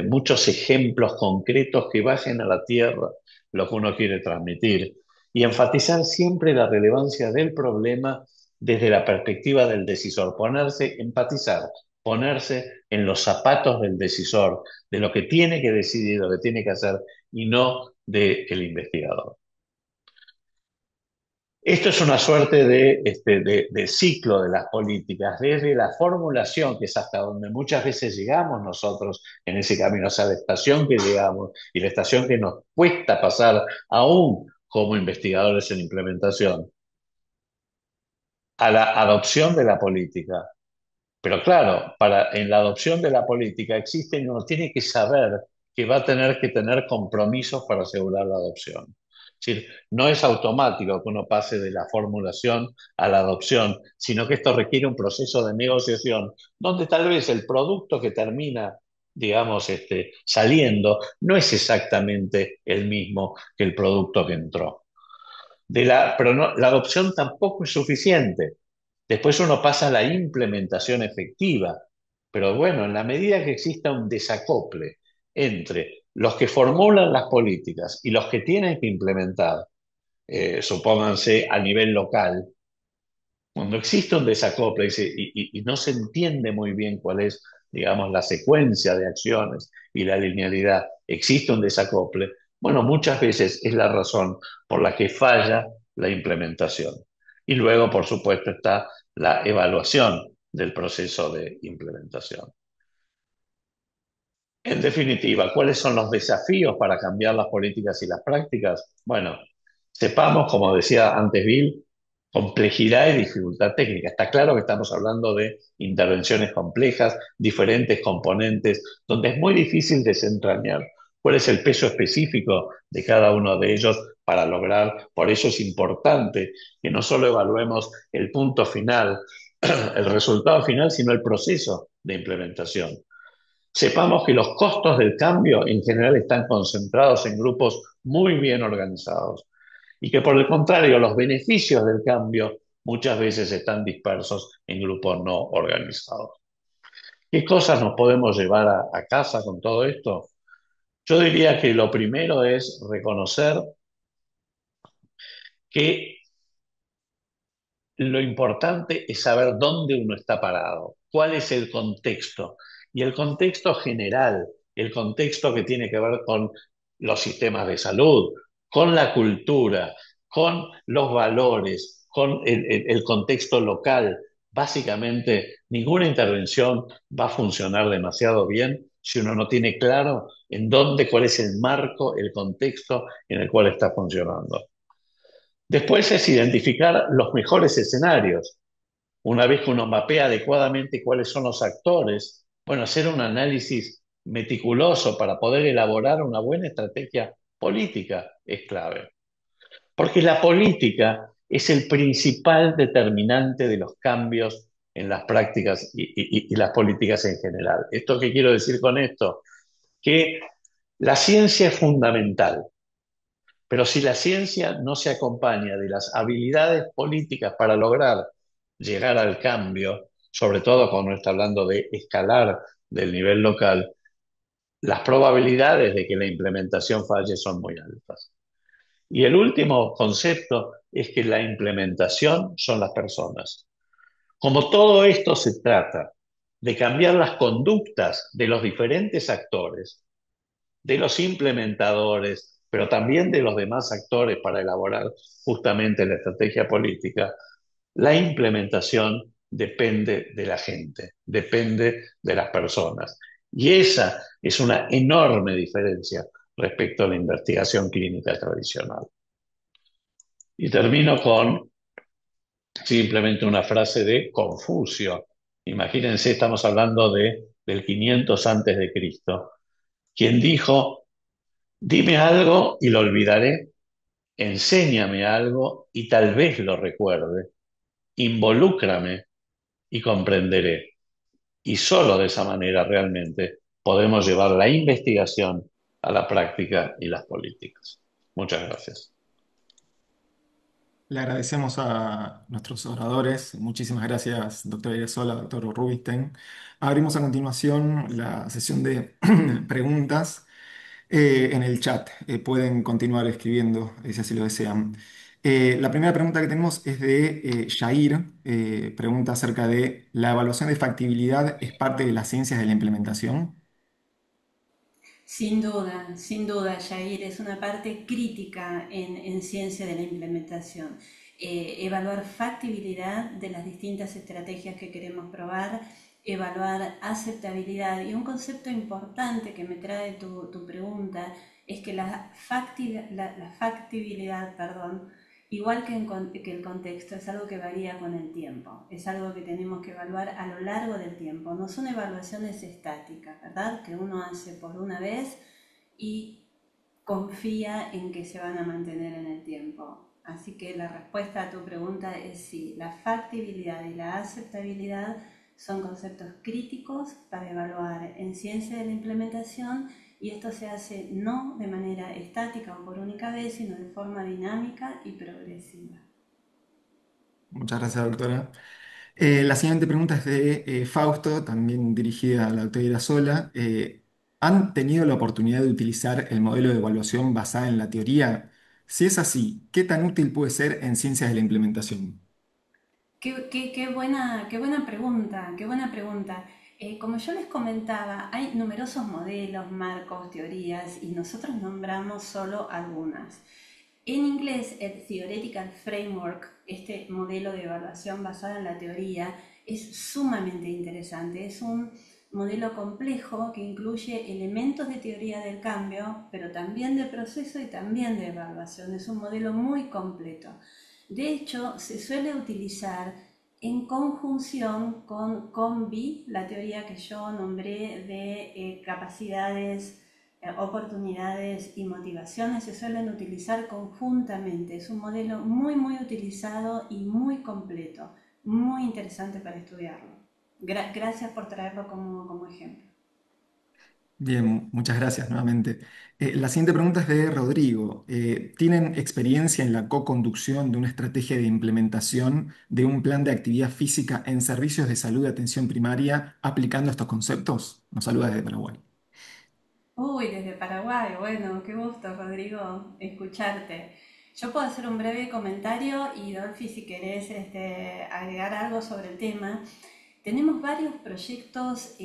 muchos ejemplos concretos que bajen a la tierra lo que uno quiere transmitir y enfatizar siempre la relevancia del problema desde la perspectiva del decisor, empatizar, ponerse en los zapatos del decisor, de lo que tiene que decidir, lo que tiene que hacer y no del investigador. Esto es una suerte de ciclo de las políticas, desde la formulación, que es hasta donde muchas veces llegamos nosotros en ese camino, o sea, la estación que llegamos y la estación que nos cuesta pasar aún como investigadores en implementación, a la adopción de la política. Pero claro, en la adopción de la política uno tiene que saber que va a tener que tener compromisos para asegurar la adopción. Es decir, no es automático que uno pase de la formulación a la adopción, sino que esto requiere un proceso de negociación donde tal vez el producto que termina, digamos, saliendo no es exactamente el mismo que el producto que entró. Pero la adopción tampoco es suficiente. Después uno pasa a la implementación efectiva. Pero bueno, en la medida que exista un desacople entre los que formulan las políticas y los que tienen que implementar, supónganse a nivel local, cuando existe un desacople y no se entiende muy bien cuál es, digamos, la secuencia de acciones y la linealidad, existe un desacople, bueno, muchas veces es la razón por la que falla la implementación. Y luego, por supuesto, está la evaluación del proceso de implementación. En definitiva, ¿cuáles son los desafíos para cambiar las políticas y las prácticas? Bueno, sepamos, como decía antes Bill, complejidad y dificultad técnica. Está claro que estamos hablando de intervenciones complejas, diferentes componentes, donde es muy difícil desentrañar cuál es el peso específico de cada uno de ellos para lograr. Por eso es importante que no solo evaluemos el punto final, el resultado final, sino el proceso de implementación. Sepamos que los costos del cambio en general están concentrados en grupos muy bien organizados y que por el contrario los beneficios del cambio muchas veces están dispersos en grupos no organizados. ¿Qué cosas nos podemos llevar a casa con todo esto? Yo diría que lo primero es reconocer que lo importante es saber dónde uno está parado, cuál es el contexto. Y el contexto general, el contexto que tiene que ver con los sistemas de salud, con la cultura, con los valores, con el contexto local. Básicamente, ninguna intervención va a funcionar demasiado bien si uno no tiene claro en dónde, cuál es el marco, el contexto en el cual está funcionando. Después es identificar los mejores escenarios. Una vez que uno mapea adecuadamente cuáles son los actores, bueno, hacer un análisis meticuloso para poder elaborar una buena estrategia política es clave. Porque la política es el principal determinante de los cambios en las prácticas y las políticas en general. ¿Esto qué quiero decir con esto? Que la ciencia es fundamental, pero si la ciencia no se acompaña de las habilidades políticas para lograr llegar al cambio, sobre todo cuando uno está hablando de escalar del nivel local, las probabilidades de que la implementación falle son muy altas. Y el último concepto es que la implementación son las personas. Como todo esto se trata de cambiar las conductas de los diferentes actores, de los implementadores, pero también de los demás actores para elaborar justamente la estrategia política, la implementación depende de la gente, depende de las personas. Y esa es una enorme diferencia respecto a la investigación clínica tradicional. Y termino con simplemente una frase de Confucio. Imagínense, estamos hablando del 500 antes de Cristo, quien dijo: dime algo y lo olvidaré, enséñame algo y tal vez lo recuerde, involúcrame y comprenderé. Y solo de esa manera realmente podemos llevar la investigación a la práctica y las políticas. Muchas gracias. Le agradecemos a nuestros oradores. Muchísimas gracias, doctor Irasola, doctor Rubinstein. Abrimos a continuación la sesión de preguntas en el chat. Pueden continuar escribiendo si así lo desean. La primera pregunta que tenemos es de Jair. Pregunta acerca de la evaluación de factibilidad es parte de las ciencias de la implementación. Sin duda, Jair, es una parte crítica en ciencia de la implementación. Evaluar factibilidad de las distintas estrategias que queremos probar, evaluar aceptabilidad. Y un concepto importante que me trae tu pregunta es que la factibilidad, perdón, igual que el contexto, es algo que varía con el tiempo, es algo que tenemos que evaluar a lo largo del tiempo, no son evaluaciones estáticas, ¿verdad? Que uno hace por una vez y confía en que se van a mantener en el tiempo. Así que la respuesta a tu pregunta es sí, la factibilidad y la aceptabilidad son conceptos críticos para evaluar en ciencia de la implementación, y esto se hace no de manera estática o por única vez, sino de forma dinámica y progresiva. Muchas gracias, doctora. La siguiente pregunta es de Fausto, también dirigida a la doctora Irasola. ¿Han tenido la oportunidad de utilizar el modelo de evaluación basada en la teoría? Si es así, ¿qué tan útil puede ser en ciencias de la implementación? Qué buena pregunta, qué buena pregunta. Como yo les comentaba, hay numerosos modelos, marcos, teorías, y nosotros nombramos solo algunas. En inglés, el Theoretical Framework, este modelo de evaluación basado en la teoría, es sumamente interesante. Es un modelo complejo que incluye elementos de teoría del cambio, pero también de proceso y también de evaluación. Es un modelo muy completo. De hecho, se suele utilizar en conjunción con COMBI, la teoría que yo nombré de capacidades, oportunidades y motivaciones. Se suelen utilizar conjuntamente. Es un modelo muy, muy utilizado y muy completo, muy interesante para estudiarlo. Gracias por traerlo como ejemplo. Bien, muchas gracias nuevamente. La siguiente pregunta es de Rodrigo. ¿Tienen experiencia en la co-conducción de una estrategia de implementación de un plan de actividad física en servicios de salud de atención primaria aplicando estos conceptos? Nos saluda desde Paraguay. Uy, desde Paraguay, bueno, qué gusto, Rodrigo, escucharte. Yo puedo hacer un breve comentario y Dolphy, si querés agregar algo sobre el tema. Tenemos varios proyectos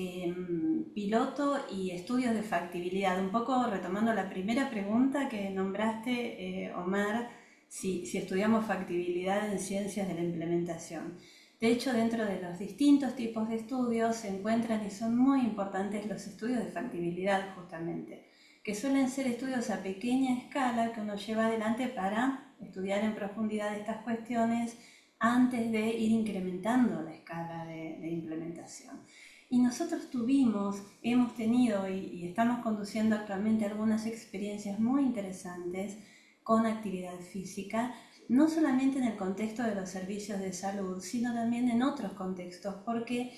piloto y estudios de factibilidad. Un poco retomando la primera pregunta que nombraste, Omar, si estudiamos factibilidad en ciencias de la implementación. De hecho, dentro de los distintos tipos de estudios se encuentran y son muy importantes los estudios de factibilidad justamente, que suelen ser estudios a pequeña escala que uno lleva adelante para estudiar en profundidad estas cuestiones antes de ir incrementando la escala de implementación. Y nosotros hemos tenido y estamos conduciendo actualmente algunas experiencias muy interesantes con actividad física, no solamente en el contexto de los servicios de salud, sino también en otros contextos, porque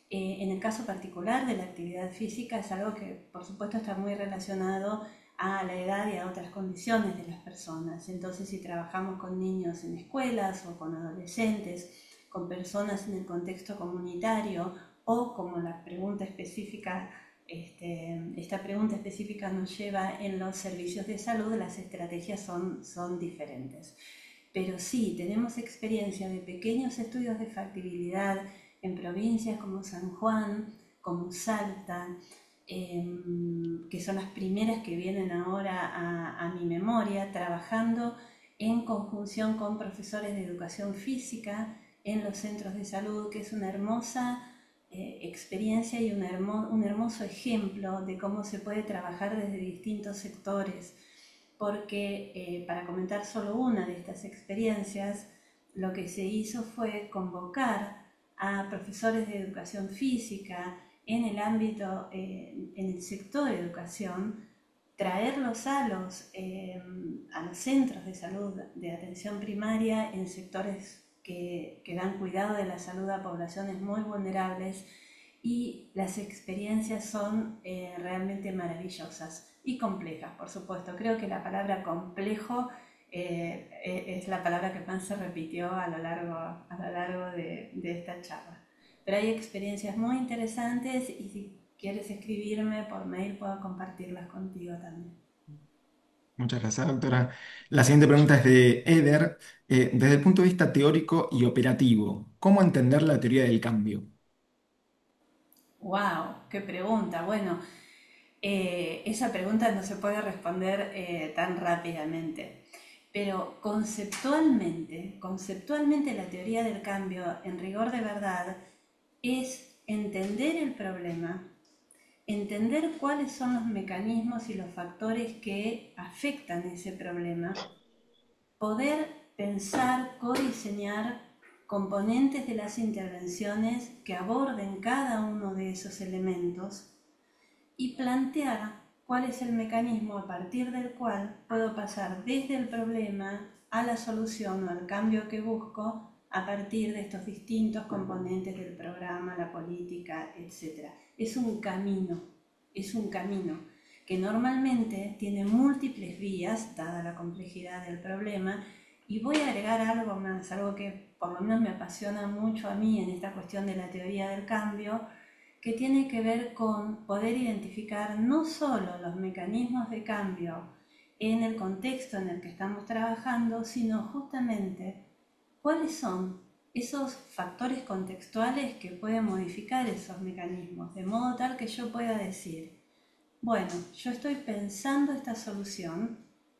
en el caso particular de la actividad física es algo que por supuesto está muy relacionado a la edad y a otras condiciones de las personas. Entonces, si trabajamos con niños en escuelas o con adolescentes, con personas en el contexto comunitario, o como la pregunta específica, esta pregunta específica nos lleva en los servicios de salud, las estrategias son diferentes. Pero sí, tenemos experiencia de pequeños estudios de factibilidad en provincias como San Juan, como Salta, que son las primeras que vienen ahora a mi memoria, trabajando en conjunción con profesores de educación física en los centros de salud, que es una hermosa experiencia y un hermoso ejemplo de cómo se puede trabajar desde distintos sectores, porque para comentar solo una de estas experiencias, lo que se hizo fue convocar a profesores de educación física en el ámbito, en el sector de educación, traerlos a los centros de salud de atención primaria en sectores que dan cuidado de la salud a poblaciones muy vulnerables, y las experiencias son realmente maravillosas y complejas, por supuesto. Creo que la palabra complejo es la palabra que más se repitió a lo largo de esta charla. Pero hay experiencias muy interesantes y si quieres escribirme por mail puedo compartirlas contigo también. Muchas gracias, doctora. La siguiente pregunta es de Eder. Desde el punto de vista teórico y operativo, ¿cómo entender la teoría del cambio? ¡Wow! ¡Qué pregunta! Bueno, esa pregunta no se puede responder tan rápidamente. Pero conceptualmente la teoría del cambio, en rigor de verdad, es entender el problema, entender cuáles son los mecanismos y los factores que afectan ese problema, poder pensar, codiseñar componentes de las intervenciones que aborden cada uno de esos elementos y plantear cuál es el mecanismo a partir del cual puedo pasar desde el problema a la solución o al cambio que busco a partir de estos distintos componentes del programa, la política, etc. Es un camino que normalmente tiene múltiples vías, dada la complejidad del problema, y voy a agregar algo más, algo que por lo menos me apasiona mucho a mí en esta cuestión de la teoría del cambio, que tiene que ver con poder identificar no solo los mecanismos de cambio en el contexto en el que estamos trabajando, sino justamente cuáles son esos factores contextuales que pueden modificar esos mecanismos, de modo tal que yo pueda decir, bueno, yo estoy pensando esta solución,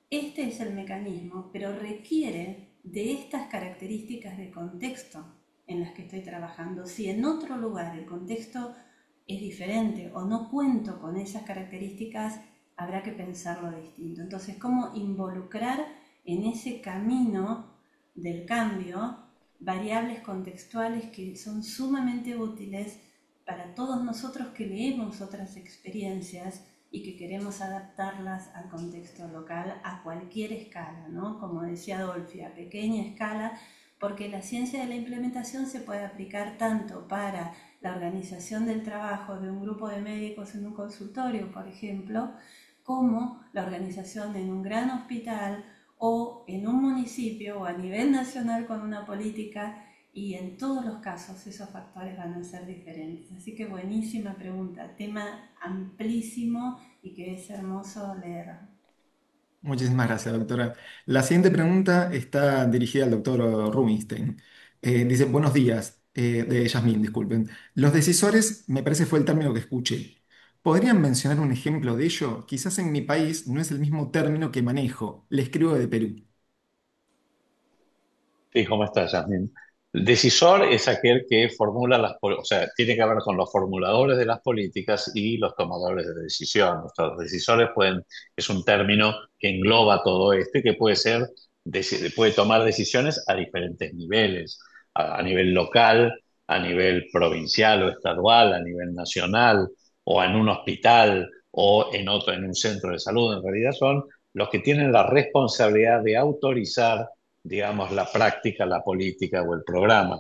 este es el mecanismo, pero requiere de estas características de contexto en las que estoy trabajando. Si en otro lugar el contexto es diferente o no cuento con esas características, habrá que pensarlo distinto. Entonces, ¿cómo involucrar en ese camino del cambio variables contextuales que son sumamente útiles para todos nosotros que leemos otras experiencias y que queremos adaptarlas al contexto local a cualquier escala, ¿no? Como decía Adolfi, a pequeña escala, porque la ciencia de la implementación se puede aplicar tanto para la organización del trabajo de un grupo de médicos en un consultorio, por ejemplo, como la organización en un gran hospital o en un municipio o a nivel nacional con una política, y en todos los casos esos factores van a ser diferentes. Así que buenísima pregunta, tema amplísimo y que es hermoso leer. Muchísimas gracias, doctora. La siguiente pregunta está dirigida al doctor Rubinstein. Dice, buenos días, de Yasmín, disculpen. Los decisores, me parece fue el término que escuché. ¿Podrían mencionar un ejemplo de ello? Quizás en mi país no es el mismo término que manejo. Le escribo de Perú. Sí, ¿cómo estás, Jasmine? El decisor es aquel que formula o sea, tiene que ver con los formuladores de las políticas y los tomadores de decisión. Los decisores es un término que engloba todo esto y que puede tomar decisiones a diferentes niveles, a nivel local, a nivel provincial o estadual, a nivel nacional, o en un hospital o en un centro de salud. En realidad son los que tienen la responsabilidad de autorizar, digamos, la práctica, la política o el programa.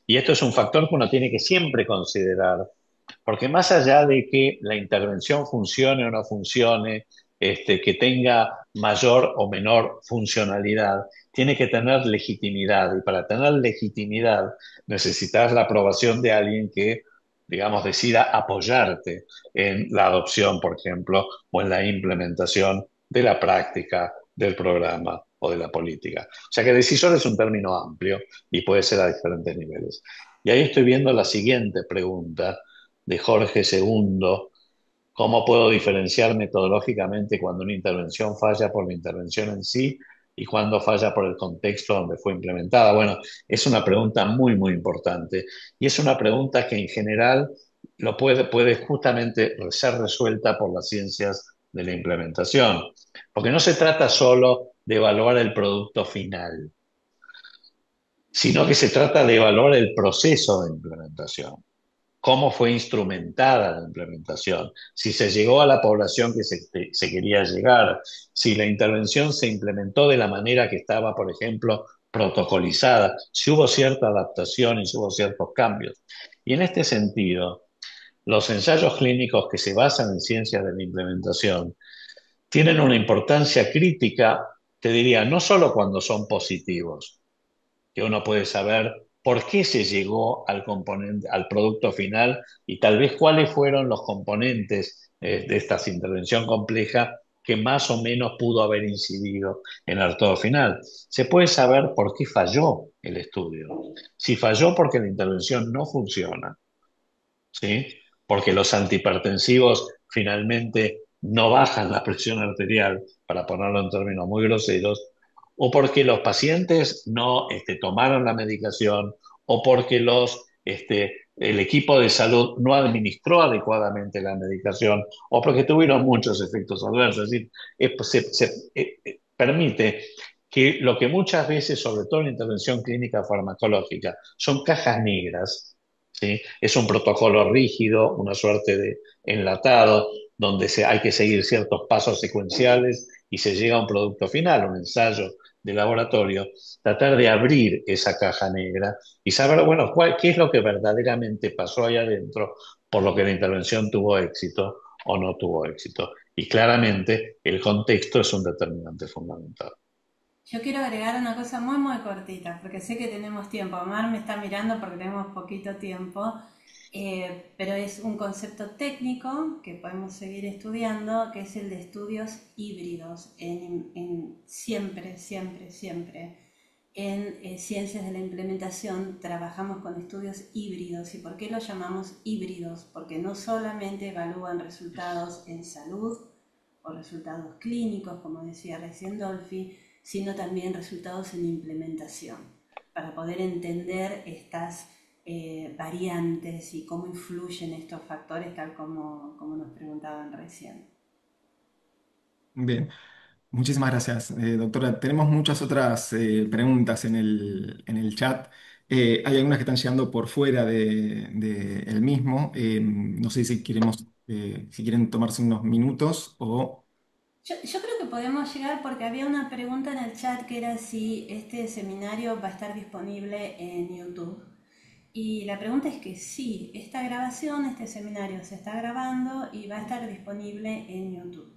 Y esto es un factor que uno tiene que siempre considerar, porque más allá de que la intervención funcione o no funcione, que tenga mayor o menor funcionalidad, tiene que tener legitimidad. Y para tener legitimidad necesitas la aprobación de alguien que, digamos, decida apoyarte en la adopción, por ejemplo, o en la implementación de la práctica, del programa o de la política. O sea que decisor es un término amplio y puede ser a diferentes niveles. Y ahí estoy viendo la siguiente pregunta de Jorge Segundo: ¿cómo puedo diferenciar metodológicamente cuando una intervención falla por la intervención en sí y cuando falla por el contexto donde fue implementada? Bueno, es una pregunta muy, muy importante y es una pregunta que en general puede justamente ser resuelta por las ciencias de la implementación, porque no se trata solo de evaluar el producto final, sino que se trata de evaluar el proceso de implementación, cómo fue instrumentada la implementación, si se llegó a la población que se quería llegar, si la intervención se implementó de la manera que estaba, por ejemplo, protocolizada, si hubo cierta adaptación y si hubo ciertos cambios. Y en este sentido, los ensayos clínicos que se basan en ciencias de la implementación tienen una importancia crítica, te diría, no solo cuando son positivos, que uno puede saber por qué se llegó al componente, al producto final y tal vez cuáles fueron los componentes de esta intervención compleja que más o menos pudo haber incidido en el resultado final. Se puede saber por qué falló el estudio. Si falló porque la intervención no funciona, ¿sí? Porque los antihipertensivos finalmente no bajan la presión arterial, para ponerlo en términos muy groseros, o porque los pacientes no tomaron la medicación, o porque el equipo de salud no administró adecuadamente la medicación, o porque tuvieron muchos efectos adversos. Es decir, permite que lo que muchas veces, sobre todo en la intervención clínica farmacológica, son cajas negras, ¿sí? Es un protocolo rígido, una suerte de enlatado, donde hay que seguir ciertos pasos secuenciales y se llega a un producto final, un ensayo de laboratorio, tratar de abrir esa caja negra y saber, bueno, qué es lo que verdaderamente pasó ahí adentro, por lo que la intervención tuvo éxito o no tuvo éxito. Y claramente el contexto es un determinante fundamental. Yo quiero agregar una cosa muy muy cortita, porque sé que tenemos tiempo. Omar me está mirando porque tenemos poquito tiempo, pero es un concepto técnico que podemos seguir estudiando, que es el de estudios híbridos. Siempre, siempre, siempre en ciencias de la implementación trabajamos con estudios híbridos. ¿Y por qué los llamamos híbridos? Porque no solamente evalúan resultados en salud o resultados clínicos, como decía recién Dolphy, sino también resultados en implementación, para poder entender estas variantes y cómo influyen estos factores, tal como nos preguntaban recién. Bien, muchísimas gracias, doctora. Tenemos muchas otras preguntas en el chat. Hay algunas que están llegando por fuera de el mismo. No sé si queremos, si quieren tomarse unos minutos o... Yo creo que podemos llegar porque había una pregunta en el chat que era si este seminario va a estar disponible en YouTube. Y la pregunta es que sí, esta grabación, este seminario se está grabando y va a estar disponible en YouTube.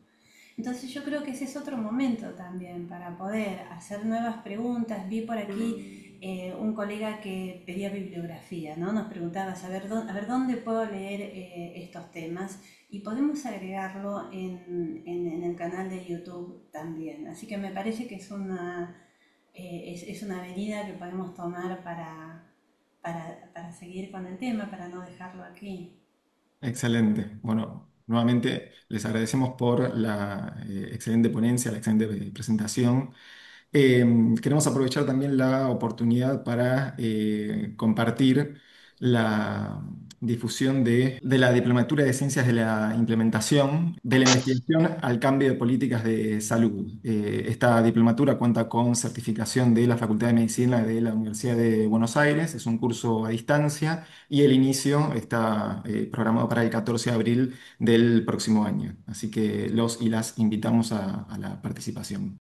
Entonces yo creo que ese es otro momento también para poder hacer nuevas preguntas. Vi por aquí un colega que pedía bibliografía, ¿no? Nos preguntaba a ver dónde puedo leer estos temas y podemos agregarlo en el canal de YouTube también. Así que me parece que es una avenida que podemos tomar para seguir con el tema, para no dejarlo aquí. Excelente. Bueno, nuevamente les agradecemos por la excelente ponencia, la excelente presentación. Eh, Queremos aprovechar también la oportunidad para compartir la difusión de la Diplomatura de Ciencias de la Implementación, de la investigación al cambio de políticas de salud. Esta diplomatura cuenta con certificación de la Facultad de Medicina de la Universidad de Buenos Aires, es un curso a distancia y el inicio está programado para el 14 de abril del próximo año. Así que los y las invitamos a la participación.